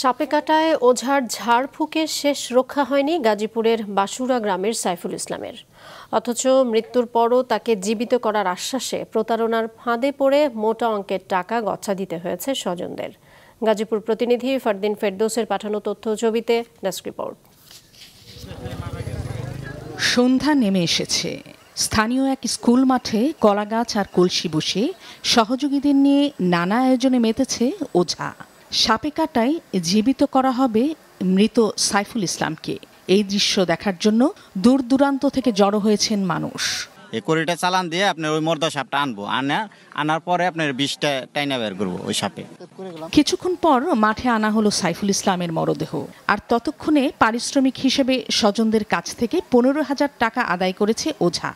সাপে কাটায় ওঝার ঝাড়ফুঁকে শেষ রক্ষা হয়নি গাজীপুরের বাসুরা গ্রামের সাইফুল ইসলামের। অথচ মৃত্যুর পরও তাকে জীবিত করার আশ্বাসে প্রতারণার ফাঁদে পড়ে মোটা অঙ্কের টাকা গচ্ছা দিতে হয়েছে স্বজনদের। গাজীপুর প্রতিনিধি ফারদিন ফেরদৌসের পাঠানো তথ্য ছবিতে ডেস্ক রিপোর্ট। সন্ধ্যা নেমে এসেছে। স্থানীয় এক স্কুল মাঠে কলাগাছ আর কলসি বসে সহযোগীদের নিয়ে নানা আয়োজনে মেতেছে ওঝা। সাপে কাটায় জীবিত করা হবে মৃত সাইফুল ইসলামকে। এই দৃশ্য দেখার জন্য দূর দূরান্ত থেকে জড়ো হয়েছেন মানুষ। এই কড়িটা চালান দিয়ে আপনার ওই মর্দা সাপটা আনবো, আনার পরে আপনার বিষটা টাইনা বের করবো ওই সাপে। কিছুক্ষণ পর মাঠে আনা হলো সাইফুল ইসলামের মরদেহ। আর ততক্ষণে পারিশ্রমিক হিসেবে স্বজনদের কাছ থেকে 15,000 টাকা আদায় করেছে ওঝা।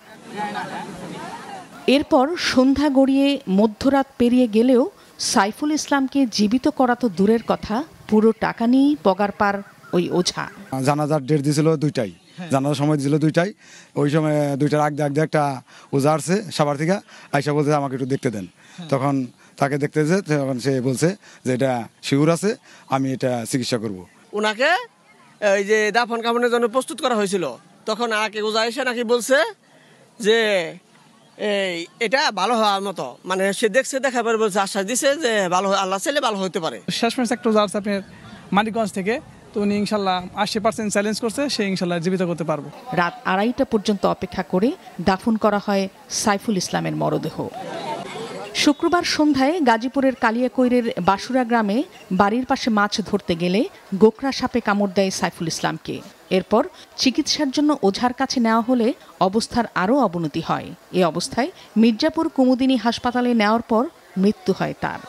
এরপর সন্ধ্যা গড়িয়ে মধ্যরাত পেরিয়ে গেলেও সাইফুল ইসলামকে জীবিত করা তো দূরের কথা, পুরো টাকা নিয়েই পগার পার ওই ওঝা। জানাজার ডেট দিয়েছিল 2টায়, জানাজার সময় দিয়েছিল 2টায়। ওই সময় 2টার আগে একটা ওঝা আসছে সাভার থেকে, আইসা বলছে আমাকে একটু দেখতে দেন। তখন তাকে দেখতে যে তখন সে বলছে যে এটা শিউর আছে, আমি এটা চিকিৎসা করব। ওনাকে এই যে দাফন কাফনের জন্য প্রস্তুত করা হয়েছিল, তখন আগে ওঝা এসে নাকি বলছে যে এটা ভালো হওয়ার মতো, মানে সে দেখছে, দেখার পরে বলছে, আশ্বাস দিছে যে ভালো, আল্লাহ চাইলে ভালো হতে পারে। শেষমেশ একটা ওঝা আছে আপনার মানিকগঞ্জ থেকে, তো উনি ইনশাল্লাহ 80% চ্যালেঞ্জ করছে, সে ইনশাল্লাহ জীবিত করতে পারবো। রাত 2:30 পর্যন্ত অপেক্ষা করে দাফন করা হয় সাইফুল ইসলামের মরদেহ। শুক্রবার সন্ধ্যায় গাজীপুরের কালিয়াকৈরের বাসুরা গ্রামে বাড়ির পাশে মাছ ধরতে গেলে গোকরা সাপে কামড় দেয় সাইফুল ইসলামকে। এরপর চিকিৎসার জন্য ওঝার কাছে নেওয়া হলে অবস্থার আরও অবনতি হয়। এ অবস্থায় মির্জাপুর কুমুদিনী হাসপাতালে নেওয়ার পর মৃত্যু হয় তার।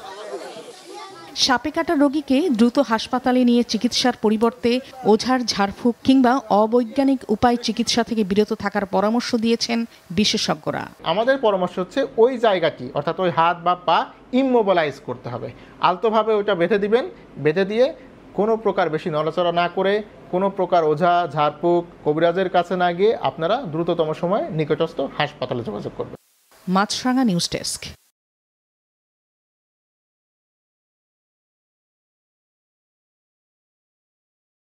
সাপে কাটা রোগীকে দ্রুত হাসপাতালে নিয়ে চিকিৎসার পরিবর্তে ওঝার ঝাড়ফুঁক কিংবা অবৈজ্ঞানিক উপায় চিকিৎসা থেকে বিরত থাকার পরামর্শ দিয়েছেন বিশেষজ্ঞরা। আমাদের পরামর্শ হচ্ছে ওই জায়গাটি, অর্থাৎ ওই হাত বা পা ইমমোবিলাইজ করতে হবে। আলতোভাবে ওইটা বেঁধে দিবেন, বেঁধে দিয়ে কোনো প্রকার বেশি নড়াচড়া না করে, কোনো প্রকার ওঝা ঝাড়ফুঁক কবিরাজের কাছে না গিয়ে আপনারা দ্রুততম সময়ে নিকটস্থ হাসপাতালে যোগাযোগ করবেন। মাছরাঙা নিউজ ডেস্ক।